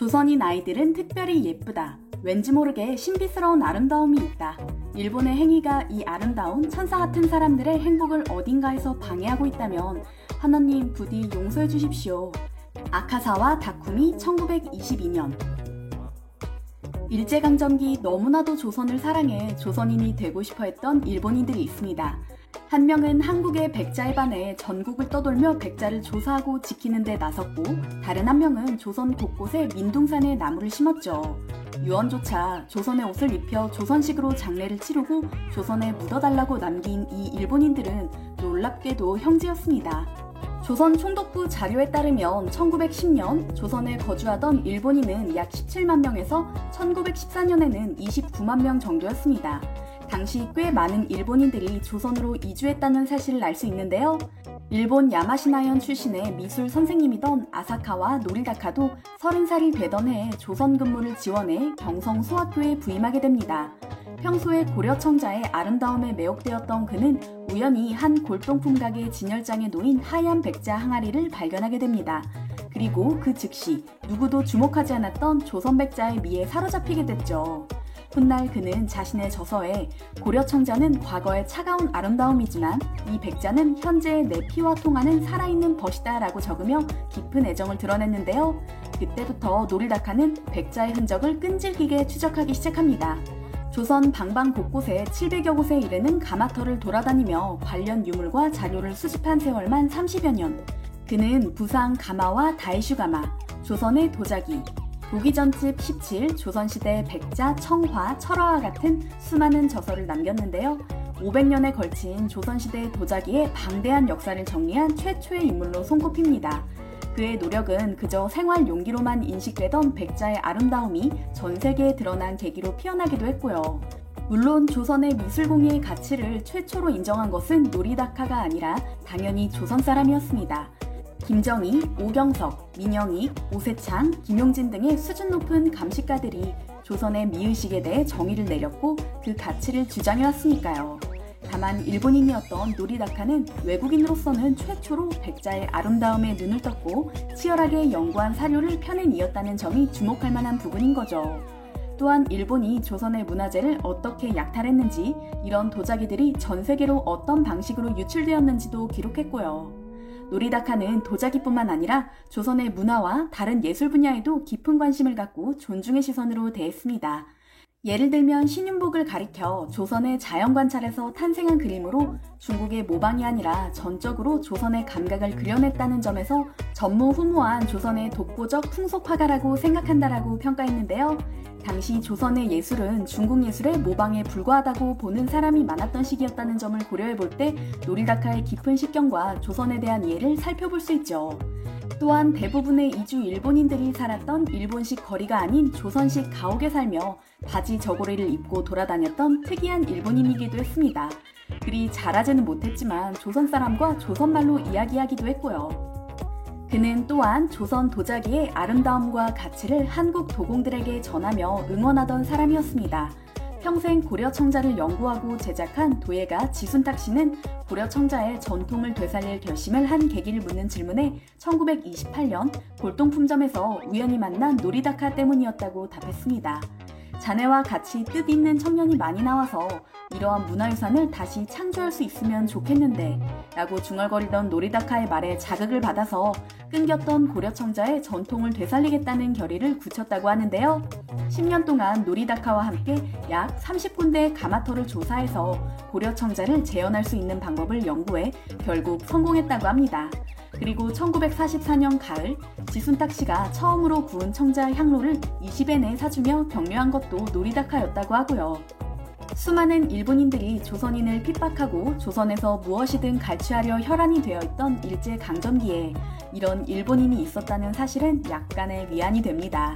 조선인 아이들은 특별히 예쁘다. 왠지 모르게 신비스러운 아름다움이 있다. 일본의 행위가 이 아름다운 천사 같은 사람들의 행복을 어딘가에서 방해하고 있다면 하나님 부디 용서해 주십시오. 아카사와 다쿠미 1922년. 일제강점기 너무나도 조선을 사랑해 조선인이 되고 싶어 했던 일본인들이 있습니다. 한 명은 한국의 백자에 반해 전국을 떠돌며 백자를 조사하고 지키는 데 나섰고, 다른 한 명은 조선 곳곳에 민둥산에 나무를 심었죠. 유언조차 조선의 옷을 입혀 조선식으로 장례를 치르고 조선에 묻어달라고 남긴 이 일본인들은 놀랍게도 형제였습니다. 조선 총독부 자료에 따르면 1910년 조선에 거주하던 일본인은 약 17만 명에서 1914년에는 29만 명 정도였습니다. 당시 꽤 많은 일본인들이 조선으로 이주했다는 사실을 알 수 있는데요. 일본 야마시나현 출신의 미술 선생님이던 아사카와 노리다카도 30살이 되던 해에 조선 근무를 지원해 경성 소학교에 부임하게 됩니다. 평소에 고려청자의 아름다움에 매혹되었던 그는 우연히 한 골동품 가게 진열장에 놓인 하얀 백자 항아리를 발견하게 됩니다. 그리고 그 즉시 누구도 주목하지 않았던 조선 백자의 미에 사로잡히게 됐죠. 훗날 그는 자신의 저서에 고려청자는 과거의 차가운 아름다움이지만 이 백자는 현재의 내 피와 통하는 살아있는 벗이다 라고 적으며 깊은 애정을 드러냈는데요. 그때부터 노리다카는 백자의 흔적을 끈질기게 추적하기 시작합니다. 조선 방방 곳곳에 700여 곳에 이르는 가마터를 돌아다니며 관련 유물과 자료를 수집한 세월만 30여 년. 그는 부상 가마와 다이슈가마, 조선의 도자기, 도기전집 17, 조선시대 백자, 청화, 철화와 같은 수많은 저서를 남겼는데요. 500년에 걸친 조선시대 도자기의 방대한 역사를 정리한 최초의 인물로 손꼽힙니다. 그의 노력은 그저 생활 용기로만 인식되던 백자의 아름다움이 전 세계에 드러난 계기로 피어나기도 했고요. 물론 조선의 미술공예의 가치를 최초로 인정한 것은 노리다카가 아니라 당연히 조선 사람이었습니다. 김정희, 오경석, 민영익, 오세창, 김용진 등의 수준 높은 감식가들이 조선의 미의식에 대해 정의를 내렸고 그 가치를 주장해왔으니까요. 다만 일본인이었던 노리다카는 외국인으로서는 최초로 백자의 아름다움에 눈을 떴고 치열하게 연구한 사료를 펴낸 이었다는 점이 주목할 만한 부분인 거죠. 또한 일본이 조선의 문화재를 어떻게 약탈했는지, 이런 도자기들이 전 세계로 어떤 방식으로 유출되었는지도 기록했고요. 노리다카는 도자기뿐만 아니라 조선의 문화와 다른 예술 분야에도 깊은 관심을 갖고 존중의 시선으로 대했습니다. 예를 들면 신윤복을 가리켜 조선의 자연관찰에서 탄생한 그림으로 중국의 모방이 아니라 전적으로 조선의 감각을 그려냈다는 점에서 전무후무한 조선의 독보적 풍속화가라고 생각한다라고 평가했는데요. 당시 조선의 예술은 중국 예술의 모방에 불과하다고 보는 사람이 많았던 시기였다는 점을 고려해 볼 때 노리다카의 깊은 식견과 조선에 대한 이해를 살펴볼 수 있죠. 또한 대부분의 이주 일본인들이 살았던 일본식 거리가 아닌 조선식 가옥에 살며 바지 저고리를 입고 돌아다녔던 특이한 일본인이기도 했습니다. 그리 잘하지는 못했지만 조선 사람과 조선말로 이야기하기도 했고요. 그는 또한 조선 도자기의 아름다움과 가치를 한국 도공들에게 전하며 응원하던 사람이었습니다. 평생 고려청자를 연구하고 제작한 도예가 지순탁 씨는 고려청자의 전통을 되살릴 결심을 한 계기를 묻는 질문에 1928년 골동품점에서 우연히 만난 노리다카 때문이었다고 답했습니다. 자네와 같이 뜻있는 청년이 많이 나와서 이러한 문화유산을 다시 창조할 수 있으면 좋겠는데 라고 중얼거리던 노리다카의 말에 자극을 받아서 끊겼던 고려청자의 전통을 되살리겠다는 결의를 굳혔다고 하는데요. 10년 동안 노리다카와 함께 약 30군데의 가마터를 조사해서 고려청자를 재현할 수 있는 방법을 연구해 결국 성공했다고 합니다. 그리고 1944년 가을 지순탁 씨가 처음으로 구운 청자 향로를 20엔에 사주며 격려한 것도 노리다카였다고 하고요. 수많은 일본인들이 조선인을 핍박하고 조선에서 무엇이든 갈취하려 혈안이 되어 있던 일제강점기에 이런 일본인이 있었다는 사실은 약간의 위안이 됩니다.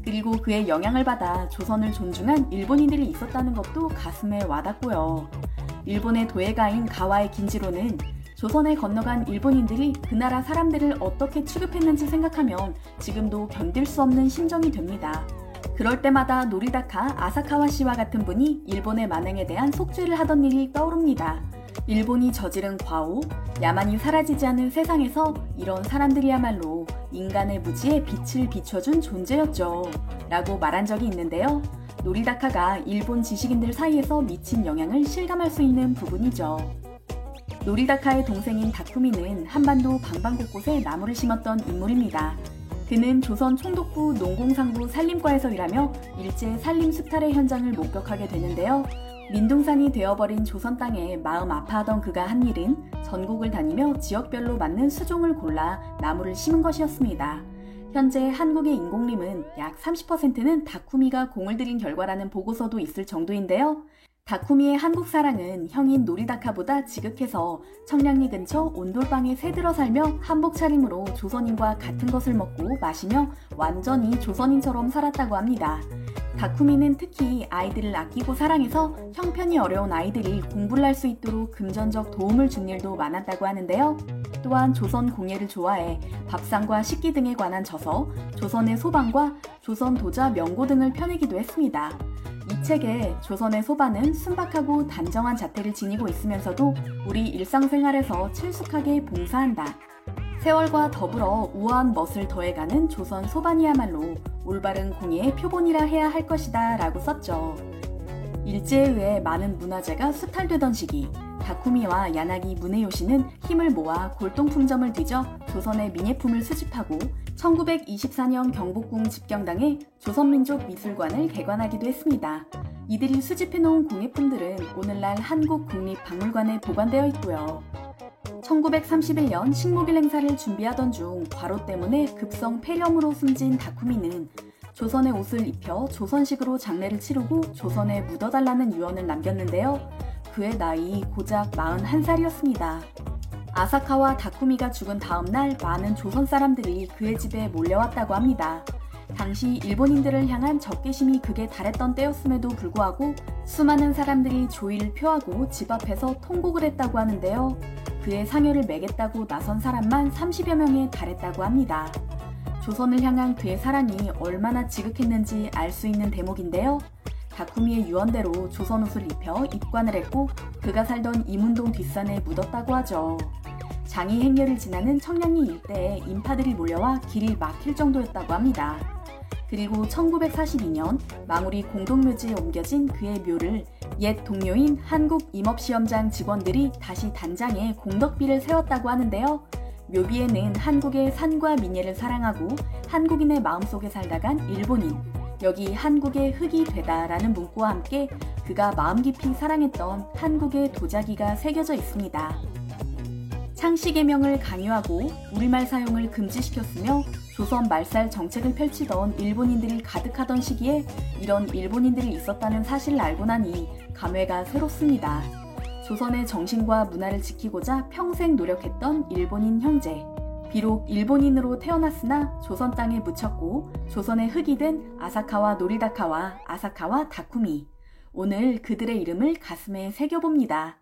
그리고 그의 영향을 받아 조선을 존중한 일본인들이 있었다는 것도 가슴에 와닿고요. 일본의 도예가인 가와의 긴지로는 조선에 건너간 일본인들이 그 나라 사람들을 어떻게 취급했는지 생각하면 지금도 견딜 수 없는 심정이 됩니다. 그럴 때마다 노리다카, 아사카와 씨와 같은 분이 일본의 만행에 대한 속죄를 하던 일이 떠오릅니다. 일본이 저지른 과오, 야만이 사라지지 않은 세상에서 이런 사람들이야말로 인간의 무지에 빛을 비춰준 존재였죠. 라고 말한 적이 있는데요. 노리다카가 일본 지식인들 사이에서 미친 영향을 실감할 수 있는 부분이죠. 노리다카의 동생인 다쿠미는 한반도 방방곳곳에 나무를 심었던 인물입니다. 그는 조선 총독부 농공상부 산림과에서 일하며 일제 산림 수탈의 현장을 목격하게 되는데요. 민둥산이 되어버린 조선 땅에 마음 아파하던 그가 한 일은 전국을 다니며 지역별로 맞는 수종을 골라 나무를 심은 것이었습니다. 현재 한국의 인공림은 약 30%는 다쿠미가 공을 들인 결과라는 보고서도 있을 정도인데요. 다쿠미의 한국 사랑은 형인 노리다카보다 지극해서 청량리 근처 온돌방에 새들어 살며 한복 차림으로 조선인과 같은 것을 먹고 마시며 완전히 조선인처럼 살았다고 합니다. 다쿠미는 특히 아이들을 아끼고 사랑해서 형편이 어려운 아이들이 공부를 할 수 있도록 금전적 도움을 준 일도 많았다고 하는데요. 또한 조선 공예를 좋아해 밥상과 식기 등에 관한 저서, 조선의 소반과 조선 도자 명고 등을 펴내기도 했습니다. 이 책에 조선의 소반은 순박하고 단정한 자태를 지니고 있으면서도 우리 일상생활에서 친숙하게 봉사한다. 세월과 더불어 우아한 멋을 더해가는 조선 소반이야말로 올바른 공예의 표본이라 해야 할 것이다 라고 썼죠. 일제에 의해 많은 문화재가 수탈되던 시기, 다쿠미와 야나기 무네요시는 힘을 모아 골동품점을 뒤져 조선의 민예품을 수집하고 1924년 경복궁 집경당에 조선민족미술관을 개관하기도 했습니다. 이들이 수집해놓은 공예품들은 오늘날 한국국립박물관에 보관되어 있고요. 1931년 식목일 행사를 준비하던 중 과로 때문에 급성 폐렴으로 숨진 다쿠미는 조선의 옷을 입혀 조선식으로 장례를 치르고 조선에 묻어달라는 유언을 남겼는데요. 그의 나이 고작 41살이었습니다. 아사카와 다쿠미가 죽은 다음 날 많은 조선 사람들이 그의 집에 몰려왔다고 합니다. 당시 일본인들을 향한 적개심이 극에 달했던 때였음에도 불구하고 수많은 사람들이 조의를 표하고 집 앞에서 통곡을 했다고 하는데요. 그의 상여를 매겠다고 나선 사람만 30여 명에 달했다고 합니다. 조선을 향한 그의 사랑이 얼마나 지극했는지 알 수 있는 대목인데요. 다쿠미의 유언대로 조선 옷을 입혀 입관을 했고 그가 살던 이문동 뒷산에 묻었다고 하죠. 장이 행렬을 지나는 청량리 일대에 인파들이 몰려와 길이 막힐 정도였다고 합니다. 그리고 1942년 망우리 공동묘지에 옮겨진 그의 묘를 옛 동료인 한국임업시험장 직원들이 다시 단장에 공덕비를 세웠다고 하는데요. 묘비에는 한국의 산과 민예를 사랑하고 한국인의 마음속에 살다간 일본인, 여기 한국의 흙이 되다라는 문구와 함께 그가 마음 깊이 사랑했던 한국의 도자기가 새겨져 있습니다. 창씨 개명을 강요하고 우리말 사용을 금지시켰으며 조선 말살 정책을 펼치던 일본인들이 가득하던 시기에 이런 일본인들이 있었다는 사실을 알고 나니 감회가 새롭습니다. 조선의 정신과 문화를 지키고자 평생 노력했던 일본인 형제. 비록 일본인으로 태어났으나 조선 땅에 묻혔고 조선의 흙이 된 아사카와 노리다카와 아사카와 다쿠미. 오늘 그들의 이름을 가슴에 새겨봅니다.